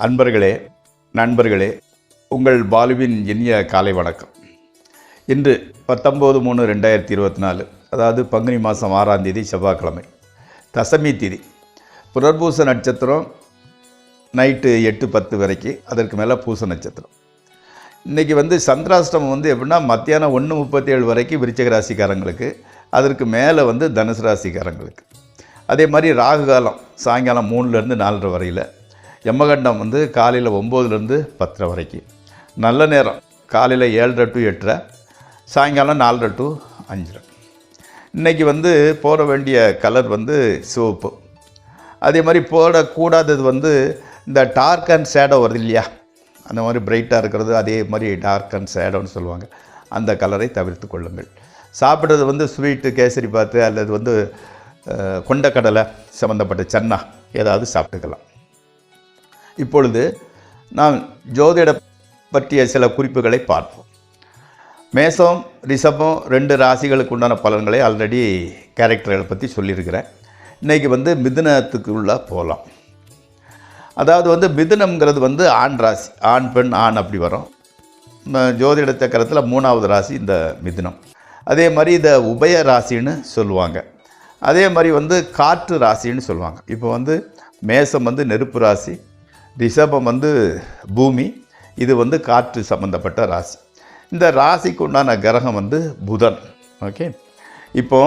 அன்பர்களே, நண்பர்களே, உங்கள் பாலுவின் இனிய காலை வணக்கம். இன்று 19/3/2024, அதாவது பங்குனி மாதம் 6ஆம் தேதி செவ்வாய்க்கிழமை, தசமி திதி, புனர்பூச நட்சத்திரம் நைட்டு 8:10 வரைக்கும், அதற்கு மேலே பூச நட்சத்திரம். இன்றைக்கி சந்திராஷ்டமம் எப்படின்னா மத்தியானம் 1:37 வரைக்கும் விருச்சிக ராசிக்காரங்களுக்கு, அதற்கு மேலே தனுசு ராசிக்காரங்களுக்கு. அதே மாதிரி ராகு காலம் சாயங்காலம் 3லேருந்து 4:30 வரையில், யமகண்டம் காலையில் 9லேருந்து 10:30 வரைக்கும், நல்ல நேரம் காலையில் 7:30 to 8:30, சாயங்காலம் 4:30 to 5:30. இன்றைக்கி போட வேண்டிய கலர் சிவப்பு. அதே மாதிரி போடக்கூடாதது இந்த டார்க் அண்ட் ஷேடோ வருது இல்லையா, அந்த மாதிரி பிரைட்டாக இருக்கிறது, அதே மாதிரி டார்க் அண்ட் ஷேடோன்னு சொல்லுவாங்க, அந்த கலரை தவிர்த்து கொள்ளுங்கள். சாப்பிட்றது ஸ்வீட்டு, கேசரி பாத்து அல்லது கொண்டக்கடலை சம்மந்தப்பட்ட சன்னா ஏதாவது சாப்பிட்டுக்கலாம். இப்பொழுது நாம் ஜோதிட பற்றிய சில குறிப்புகளை பார்ப்போம். மேசம், ரிஷபம் 2 ராசிகளுக்கு உண்டான பலன்களை ஆல்ரெடி கேரக்டர்களை பற்றி சொல்லியிருக்கிறேன். இன்றைக்கி மிதுனத்துக்குள்ளே போகலாம். அதாவது மிதுனம்ங்கிறது ஆண் ராசி, ஆண் பெண் ஆண் அப்படி வரும். ஜோதிட சக்கரத்தில் 3வது ராசி இந்த மிதுனம். அதே மாதிரி இதை உபய ராசின்னு சொல்லுவாங்க. அதே மாதிரி காற்று ராசின்னு சொல்லுவாங்க. இப்போ மேசம் நெருப்பு ராசி, ரிஷபம் பூமி, இது காற்று சம்மந்தப்பட்ட ராசி. இந்த ராசிக்கு உண்டான கிரகம் புதன். ஓகே, இப்போ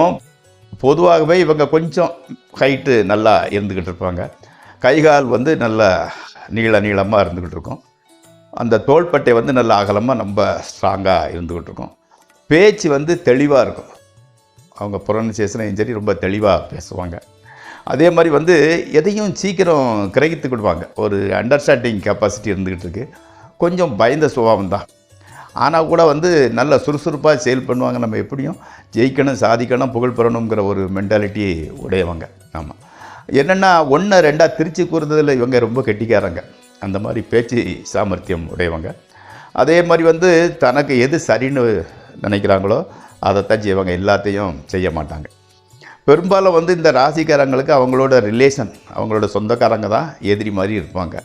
பொதுவாகவே இவங்க கொஞ்சம் ஹைட்டு நல்லா இருந்துக்கிட்டு இருப்பாங்க. கைகால் நல்லா நீளமாக இருந்துக்கிட்டு இருக்கும். அந்த தோள்பட்டை நல்லா அகலமாக ரொம்ப ஸ்ட்ராங்காக இருந்துக்கிட்டு இருக்கும். பேச்சு தெளிவாக இருக்கும். அவங்க ப்ரொனன்சியேஷனும் சரி ரொம்ப தெளிவாக பேசுவாங்க. அதே மாதிரி எதையும் சீக்கிரம் கிரகித்துக்கிடுவாங்க. ஒரு அண்டர்ஸ்டாண்டிங் கெப்பாசிட்டி இருந்துக்கிட்டு இருக்குது. கொஞ்சம் பயந்த சுபாவம் தான், ஆனால் கூட நல்ல சுறுசுறுப்பாக செயல் பண்ணுவாங்க. நம்ம எப்படியும் ஜெயிக்கணும், சாதிக்கணும், புகழ் பெறணுங்கிற ஒரு மென்டாலிட்டி உடையவங்க. ஆமாம், என்னென்னா 1 2 திருச்சி கூறுறதில் இவங்க ரொம்ப கெட்டிக்காரங்க. அந்த மாதிரி பேச்சு சாமர்த்தியம் உடையவங்க. அதே மாதிரி தனக்கு எது சரின்னு நினைக்கிறாங்களோ அதைத்தான் செய்வாங்க, எல்லாத்தையும் செய்ய மாட்டாங்க. பெரும்பாலும் இந்த ராசிக்காரங்களுக்கு அவங்களோட ரிலேஷன், அவங்களோட சொந்தக்காரங்க தான் எதிரி மாதிரி இருப்பாங்க.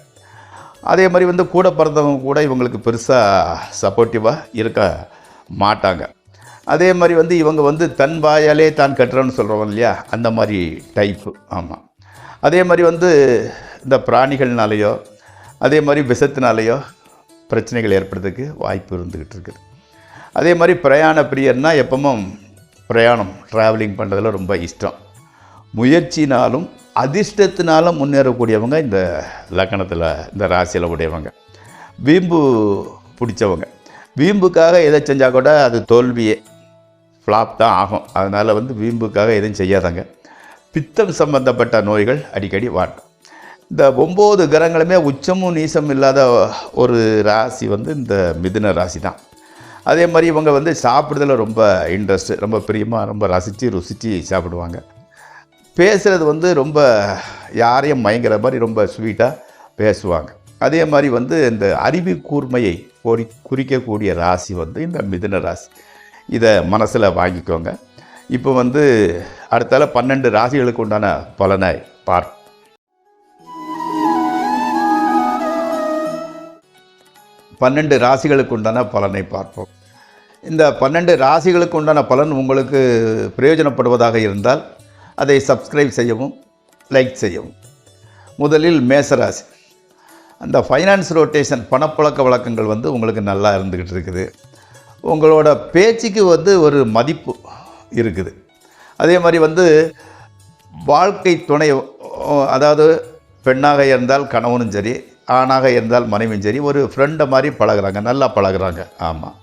அதே மாதிரி கூட பிறந்தவங்க கூட இவங்களுக்கு பெருசாக சப்போர்ட்டிவாக இருக்க மாட்டாங்க. அதே மாதிரி இவங்க தன் வாயாலே தான் கட்டுறோன்னு சொல்கிறவங்க இல்லையா, அந்த மாதிரி டைப்பு. ஆமாம், அதே மாதிரி இந்த பிராணிகள்னாலேயோ அதே மாதிரி விஷத்தினாலேயோ பிரச்சனைகள் ஏற்படுறதுக்கு வாய்ப்பு இருந்துக்கிட்டு இருக்குது. அதே மாதிரி பிரயாண பிரியர்னா எப்பவும் பிரயாணம், ட்ராவலிங் பண்ணுறதுல ரொம்ப இஷ்டம். முயற்சினாலும் அதிர்ஷ்டத்தினாலும் முன்னேறக்கூடியவங்க இந்த லக்கணத்தில், இந்த ராசியில் உடையவங்க. வீம்பு பிடிச்சவங்க. வீம்புக்காக எதை செஞ்சால் கூட அது தோல்வியே, ஃப்ளாப் தான் ஆகும். அதனால் வீம்புக்காக எதுவும் செய்யாதாங்க. பித்தம் சம்பந்தப்பட்ட நோய்கள் அடிக்கடி வாட்டும். இந்த 9 கிரகங்களுமே உச்சமும் நீசமும் இல்லாத ஒரு ராசி இந்த மிதுன ராசி தான். அதே மாதிரி இவங்க சாப்பிட்றதுல ரொம்ப இன்ட்ரெஸ்ட்டு, ரொம்ப பிரியமாக, ரொம்ப ருசித்து சாப்பிடுவாங்க. பேசுகிறது ரொம்ப யாரையும் மயங்கிற மாதிரி ரொம்ப ஸ்வீட்டாக பேசுவாங்க. அதே மாதிரி இந்த அறிவு கூர்மையை குறிக்கக்கூடிய ராசி இந்த மிதுன ராசி. இதை மனசில் வாங்கிக்கோங்க. இப்போ அடுத்தால 12 ராசிகளுக்கு உண்டான பலனை பார்ப்போம். 12 ராசிகளுக்கு உண்டான பலனை பார்ப்போம். இந்த 12 ராசிகளுக்கு உண்டான பலன் உங்களுக்கு பிரயோஜனப்படுவதாக இருந்தால் அதை சப்ஸ்கிரைப் செய்யவும், லைக் செய்யவும். முதலில் மேசராசி. அந்த ஃபைனான்ஸ் ரொட்டேஷன், பணப்புழக்க வழக்கங்கள் உங்களுக்கு நல்லா இருந்துக்கிட்டு இருக்குது. உங்களோட பேச்சுக்கு ஒரு மதிப்பு இருக்குது. அதே மாதிரி வாழ்க்கை துணை, அதாவது பெண்ணாக இருந்தால் கணவனும் சரி, ஆணாக இருந்தால் மனைவியும் சரி, ஒரு ஃப்ரெண்டை மாதிரி பழகுறாங்க, நல்லா பழகுறாங்க. ஆமாம்,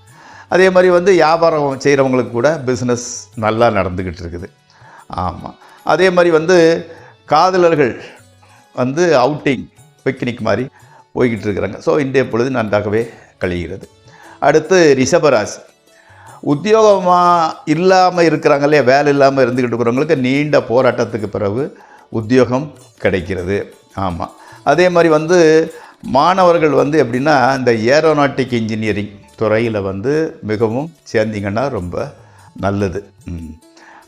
அதே மாதிரி வியாபாரம் செய்கிறவங்களுக்கு கூட பிஸ்னஸ் நல்லா நடந்துக்கிட்டு இருக்குது. ஆமாம், அதே மாதிரி காதலர்கள் அவுட்டிங், பிக்னிக் மாதிரி போய்கிட்டு இருக்கிறாங்க. ஸோ இன்றைய பொழுது நன்றாகவே கழிகிறது. அடுத்து ரிஷபராசி. உத்தியோகமாக இல்லாமல் இருக்கிறாங்க இல்லையா, வேலை இல்லாமல் இருந்துக்கிட்டு இருக்கிறவங்களுக்கு நீண்ட போராட்டத்துக்கு பிறகு உத்தியோகம் கிடைக்கிறது. ஆமாம், அதே மாதிரி மாணவர்கள் எப்படின்னா இந்த ஏரோநாட்டிக் இன்ஜினியரிங் துறையில் மிகவும் சேர்ந்திங்கன்னா ரொம்ப நல்லது.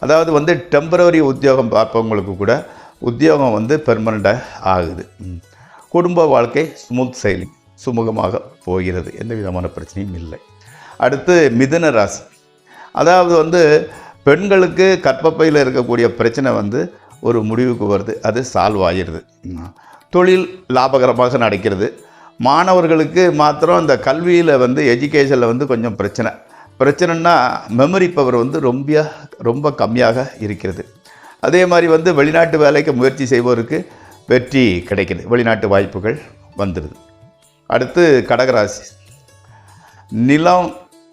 அதாவது டெம்பரரி உத்தியோகம் பார்ப்பவங்களுக்கு கூட உத்தியோகம் பெர்மனண்ட்டாக ஆகுது. குடும்ப வாழ்க்கை ஸ்மூத் சைலிங், சுமூகமாக போகிறது, எந்த விதமான பிரச்சனையும் இல்லை. அடுத்து மிதுன ராசி. அதாவது வந்து பெண்களுக்கு கர்ப்பப்பையில் இருக்கக்கூடிய பிரச்சனை வந்து ஒரு முடிவுக்கு வருது, அது சால்வ் ஆகிடுது. தொழில் லாபகரமாக நடக்கிறது. மாணவர்களுக்கு மாத்திரம் இந்த கல்வியில் வந்து எஜுகேஷனில் வந்து கொஞ்சம் பிரச்சனைன்னா மெமரி பவர் வந்து ரொம்ப கம்மியாக இருக்கிறது. அதே மாதிரி வந்து வெளிநாட்டு வேலைக்கு முயற்சி செய்வோருக்கு வெற்றி கிடைக்கிது, வெளிநாட்டு வாய்ப்புகள் வந்துடுது. அடுத்து கடகராசி. நிலம்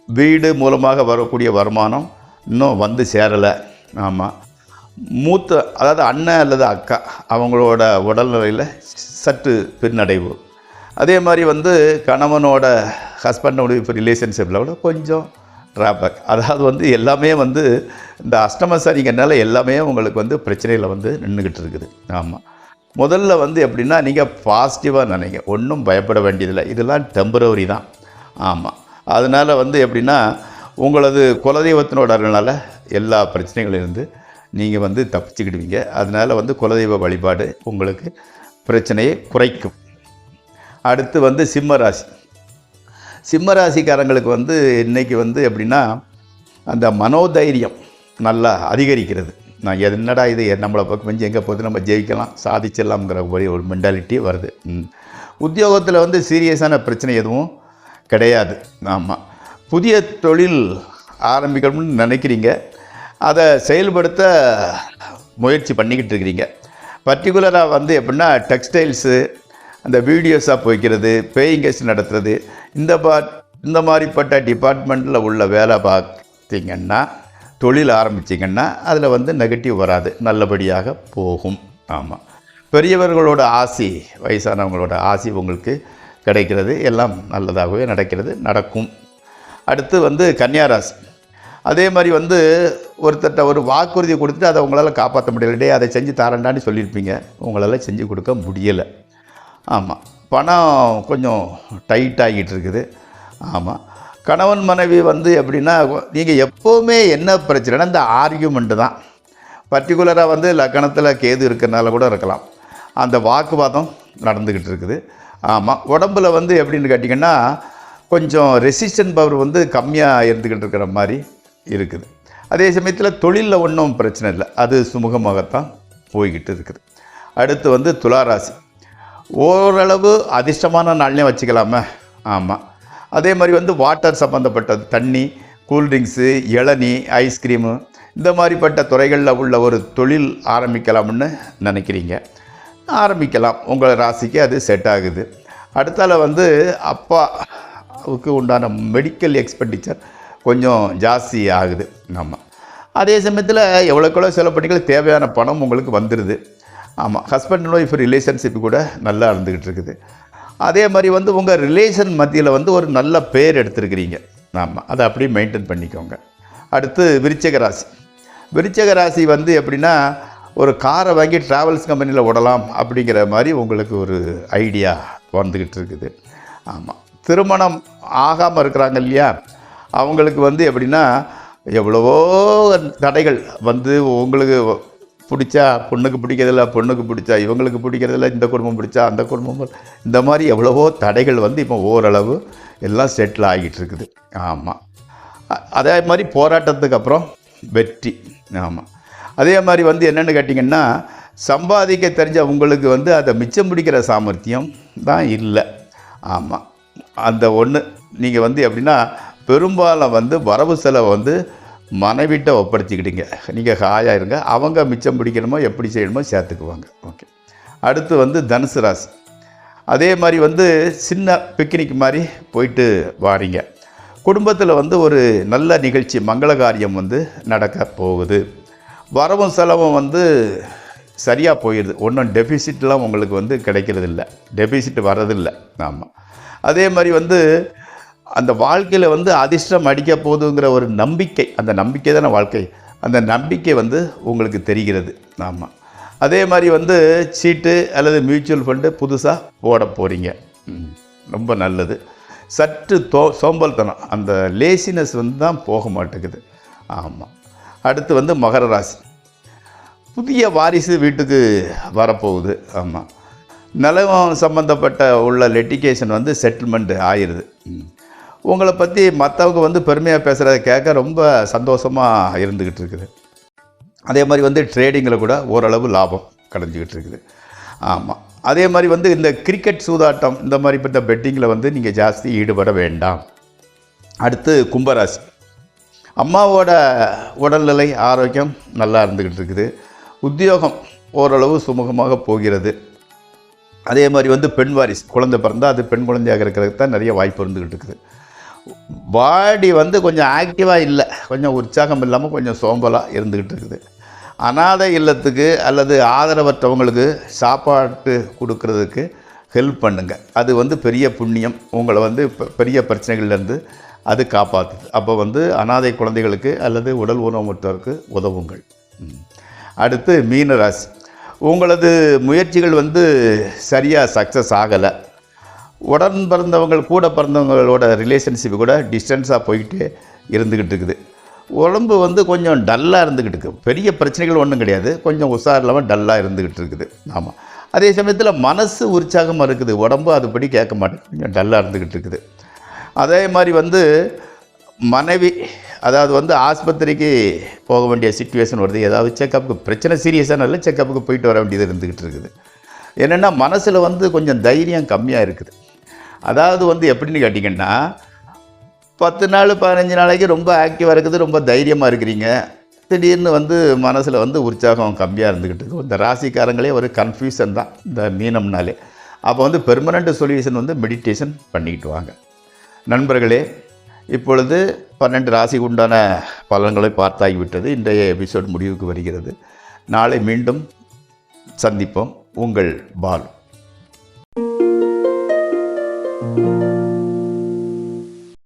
வீடு மூலமாக வரக்கூடிய வருமானம் இன்னும் வந்து சேரலை. ஆமாம், அதாவது அண்ணன் அல்லது அக்கா அவங்களோட உடல்நிலையில் சற்று பின்னடைவு. அதே மாதிரி வந்து கணவனோட ஹஸ்பண்டோட இப்போ ரிலேஷன்ஷிப்பில் கூட கொஞ்சம் ட்ராபேக். அதாவது வந்து எல்லாமே வந்து இந்த அஷ்டம சனிங்கிறனால எல்லாமே உங்களுக்கு வந்து பிரச்சனையில் வந்து நின்றுக்கிட்டு இருக்குது. ஆமாம், முதல்ல வந்து எப்படின்னா நீங்கள் பாசிட்டிவாக நினைங்க, ஒன்றும் பயப்பட வேண்டியதில்லை, இதெல்லாம் டெம்பரவரி தான். ஆமாம், அதனால் வந்து எப்படின்னா உங்களது குலதெய்வத்தினோட அருளால் எல்லா பிரச்சனைகளிலிருந்து நீங்கள் வந்து தப்பிச்சுக்கிடுவீங்க. அதனால் வந்து குலதெய்வ வழிபாடு உங்களுக்கு பிரச்சனையை குறைக்கும். அடுத்து வந்து சிம்மராசி. சிம்மராசிக்காரங்களுக்கு வந்து இன்றைக்கி வந்து எப்படின்னா அந்த மனோதைரியம் நல்லா அதிகரிக்கிறது. நான் என்னடா இது நம்மளை பக்கம் கொஞ்சம் எங்கே போது நம்ம ஜெயிக்கலாம் சாதிச்சிடலாம்ங்கிற ஒரு மென்டாலிட்டி வருது. உத்தியோகத்தில் வந்து சீரியஸான பிரச்சனை எதுவும் கிடையாது. ஆமாம், புதிய தொழில் ஆரம்பிக்கணும்னு நினைக்கிறீங்க, அதை செயல்படுத்த முயற்சி பண்ணிக்கிட்டு இருக்கிறீங்க. பர்டிகுலராக வந்து எப்படின்னா டெக்ஸ்டைல்ஸு, அந்த வீடியோஸாக போய்க்கிறது, பேயிங் கெஸ்ட் நடத்துறது, இந்த மாதிரிப்பட்ட டிபார்ட்மெண்ட்டில் உள்ள வேலை பார்த்தீங்கன்னா, தொழில் ஆரம்பிச்சிங்கன்னா அதில் வந்து நெகட்டிவ் வராது, நல்லபடியாக போகும். ஆமாம், பெரியவர்களோட ஆசி, வயசானவங்களோட ஆசி உங்களுக்கு கிடைக்கிறது, எல்லாம் நல்லதாகவே நடக்கும். அடுத்து வந்து கன்னியாராசி. அதே மாதிரி வந்து ஒருத்தட்ட ஒரு வாக்குறுதி கொடுத்துட்டு அதை உங்களால் காப்பாற்ற முடியலை, அதை செஞ்சு தரேன்டான்னு சொல்லியிருப்பீங்க, உங்களால் செஞ்சு கொடுக்க முடியலை. ஆமாம், பணம் கொஞ்சம் டைட் ஆகிட்டு இருக்குது. ஆமாம், கணவன் மனைவி வந்து எப்படின்னா நீங்கள் எப்போவுமே என்ன பிரச்சனைனா இந்த ஆர்கியூமெண்ட்டு தான். பர்டிகுலராக வந்து லக்கணத்தில் கேது இருக்கிறனால கூட இருக்கலாம், அந்த வாக்குவாதம் நடந்துக்கிட்டு இருக்குது. ஆமாம், உடம்புல வந்து எப்படின்னு கேட்டிங்கன்னா கொஞ்சம் ரெசிஸ்டன்ட் பவர் வந்து கம்மியாக இருந்துக்கிட்டு இருக்கிற மாதிரி இருக்குது. அதே சமயத்தில் தொழிலில் ஒன்றும் பிரச்சனை இல்லை, அது சுமூகமாகத்தான் போய்கிட்டு இருக்குது. அடுத்து வந்து துளாராசி. ஓரளவு அதிர்ஷ்டமான நாள்னே வச்சுக்கலாமே. ஆமாம், அதே மாதிரி வந்து வாட்டர் சம்மந்தப்பட்டது, தண்ணி, கூல்ட்ரிங்க்ஸு, இளநீ, ஐஸ்கிரீமு, இந்த மாதிரிப்பட்ட துறைகளில் உள்ள ஒரு தொழில் ஆரம்பிக்கலாம்னு நினைக்கிறீங்க, ஆரம்பிக்கலாம். உங்கள் ராசிக்கு அது செட் ஆகுது. அடுத்தால வந்து அப்பாவுக்கு உண்டான மெடிக்கல் எக்ஸ்பெண்டிச்சர் கொஞ்சம் ஜாஸ்தி ஆகுது. ஆமாம், அதே சமயத்தில் எவ்வளோக்கெவ்வளோ செலவு பண்ணிக்கல தேவையான பணம் உங்களுக்கு வந்துடுது. ஆமாம், ஹஸ்பண்ட் அண்ட் ஒய்ஃப் ரிலேஷன்ஷிப்பு கூட நல்லா இருந்துக்கிட்டு இருக்குது. அதே மாதிரி வந்து உங்கள் ரிலேஷன் மத்தியில் வந்து ஒரு நல்ல பேர் எடுத்துருக்கிறீங்க. ஆமாம், அதை அப்படியே மெயின்டைன் பண்ணிக்கோங்க. அடுத்து விருச்சிக ராசி. விருச்சிக ராசி வந்து எப்படின்னா ஒரு காரை வாங்கி ட்ராவல்ஸ் கம்பெனியில் விடலாம் அப்படிங்கிற மாதிரி உங்களுக்கு ஒரு ஐடியா வந்துக்கிட்டு இருக்குது. ஆமாம், திருமணம் ஆகாமல் இருக்கிறாங்க இல்லையா, அவங்களுக்கு வந்து எப்படின்னா எவ்வளவோ தடைகள் வந்து உங்களுக்கு பிடிச்சா பொண்ணுக்கு பிடிக்கிறதில்ல, பொண்ணுக்கு பிடிச்சா இவங்களுக்கு பிடிக்கிறதில்ல, இந்த குடும்பம் பிடிச்சா அந்த குடும்பம், இந்த மாதிரி எவ்வளவோ தடைகள் வந்து இப்போ ஓரளவு எல்லாம் செட்டில் ஆகிட்டு இருக்குது. ஆமாம், அதே மாதிரி போராட்டத்துக்கு அப்புறம் வெற்றி. ஆமாம், அதே மாதிரி வந்து என்னென்னு கேட்டிங்கன்னா சம்பாதிக்க தெரிஞ்ச உங்களுக்கு வந்து அதை மிச்சம் பிடிக்கிற சாமர்த்தியம் தான் இல்லை. ஆமாம், அந்த ஒன்று நீங்கள் வந்து எப்படின்னா பெரும்பாலும் வந்து வரவு செலவை வந்து மனைவிட்ட ஒப்படைச்சிக்கிட்டீங்க, நீங்கள் ஹாயாக இருங்க, அவங்க மிச்சம் பிடிக்கணுமோ எப்படி செய்யணுமோ சேர்த்துக்குவாங்க. ஓகே. அடுத்து வந்து தனுசு ராசி. அதே மாதிரி வந்து சின்ன பிக்னிக் மாதிரி போயிட்டு வாரீங்க. குடும்பத்தில் வந்து ஒரு நல்ல நிகழ்ச்சி, மங்கள காரியம் வந்து நடக்க போகுது. வரவும் செலவும் வந்து சரியாக போயிடுது, ஒன்றும் டெபிசிட்லாம் உங்களுக்கு வந்து கிடைக்கிறது இல்லை, டெபிசிட் வர்றதில்லை. ஆமாம், அதே மாதிரி வந்து அந்த வாழ்க்கையில் வந்து அதிர்ஷ்டம் அடிக்க போகுதுங்கிற ஒரு நம்பிக்கை, அந்த நம்பிக்கை தானே வாழ்க்கை, அந்த நம்பிக்கை வந்து உங்களுக்கு தெரிகிறது. ஆமாம், அதே மாதிரி வந்து சீட்டு அல்லது மியூச்சுவல் ஃபண்டு புதுசாக போட போகிறீங்க, ரொம்ப நல்லது. சற்று சோம்பல்தனம், அந்த லேசினஸ் வந்து தான் போக மாட்டேங்குது. ஆமாம். அடுத்து வந்து மகர ராசி. புதிய வாரிசு வீட்டுக்கு வரப்போகுது. ஆமாம், நிலம் சம்மந்தப்பட்ட உள்ள லிட்டிகேஷன் வந்து செட்டில்மெண்ட் ஆயிடுது. உங்களை பற்றி மற்றவங்க வந்து பெருமையாக பேசுகிறத கேட்க ரொம்ப சந்தோஷமாக இருந்துக்கிட்டு இருக்குது. அதே மாதிரி வந்து ட்ரேடிங்கில் கூட ஓரளவு லாபம் கிடைஞ்சிக்கிட்டு இருக்குது. ஆமாம். அதே மாதிரி வந்து இந்த கிரிக்கெட் சூதாட்டம் இந்த மாதிரிப்பட்ட பெட்டிங்கில் வந்து நீங்கள் ஜாஸ்தி ஈடுபட வேண்டாம். அடுத்து கும்பராசி. அம்மாவோட உடல்நிலை ஆரோக்கியம் நல்லா இருந்துக்கிட்டு இருக்குது. உத்தியோகம் ஓரளவு சுமூகமாக போகிறது. அதே மாதிரி வந்து பெண் வாரிசு குழந்தை பிறந்தால் அது பெண் குழந்தையாக இருக்கிறதுக்கு தான் நிறைய வாய்ப்பு இருந்துக்கிட்டு இருக்குது. பாடி வந்து கொஞ்சம் ஆக்டிவாக இல்லை, கொஞ்சம் உற்சாகம் இல்லாமல் கொஞ்சம் சோம்பலாக இருந்துக்கிட்டு இருக்குது. அனாதை இல்லத்துக்கு அல்லது ஆதரவற்றவங்களுக்கு சாப்பாட்டு கொடுக்கறதுக்கு ஹெல்ப் பண்ணுங்கள். அது வந்து பெரிய புண்ணியம், உங்களை வந்து பெரிய பிரச்சனைகள்லேருந்து அது காப்பாற்றுது. அப்போ வந்து அனாதை குழந்தைகளுக்கு அல்லது உடல் ஊனமுற்றோருக்கு உதவுங்கள். அடுத்து மீன ராசி. உங்களது முயற்சிகள் வந்து சரியாக சக்ஸஸ் ஆகலை. உடன் பிறந்தவங்கள் கூட பிறந்தவங்களோட ரிலேஷன்ஷிப் கூட டிஸ்டன்ஸாக போய்கிட்டே இருந்துக்கிட்டு இருக்குது. உடம்பு வந்து கொஞ்சம் டல்லாக இருந்துக்கிட்டு இருக்குது. பெரிய பிரச்சனைகள் ஒன்றும் கிடையாது, கொஞ்சம் உஷார் இல்லாமல் டல்லாக இருந்துக்கிட்டு இருக்குது. ஆமாம். அதே சமயத்தில் மனசு உற்சாகமாக இருக்குது, உடம்பு அதுபடி கேட்க மாட்டேங்குது, கொஞ்சம் டல்லாக இருந்துக்கிட்டு இருக்குது. அதே மாதிரி வந்து மனைவி அதாவது வந்து ஆஸ்பத்திரிக்கு போக வேண்டிய சிச்சுவேஷன் வருது. ஏதாவது செக்கப்புக்கு பிரச்சனை சீரியஸாக இல்லை, செக்கப்புக்கு போயிட்டு வர வேண்டியது இருந்துக்கிட்டு இருக்குது. என்னென்னா மனசில் வந்து கொஞ்சம் தைரியம் கம்மியாக இருக்குது. அதாவது வந்து எப்படின்னு கேட்டிங்கன்னா 10 நாள் 15 நாளைக்கு ரொம்ப ஆக்டிவாக இருக்குது, ரொம்ப தைரியமாக இருக்கிறீங்க. திடீர்னு வந்து மனசில் வந்து உற்சாகம் கம்மியாக இருந்துக்கிட்டு இருக்குது. இந்த ராசிக்காரங்களே ஒரு கன்ஃபியூஷன் தான் இந்த மீனம்னாலே. அப்போ வந்து பெர்மனண்ட் சொல்யூஷன் வந்து மெடிடேஷன் பண்ணிக்கிட்டு வாங்க. நண்பர்களே, இப்பொழுது 12 ராசிக்கு உண்டான பலன்களை பார்த்தாகிவிட்டது. இன்றைய எபிசோட் முடிவுக்கு வருகிறது. நாளை மீண்டும் சந்திப்போம். உங்கள் பாலு.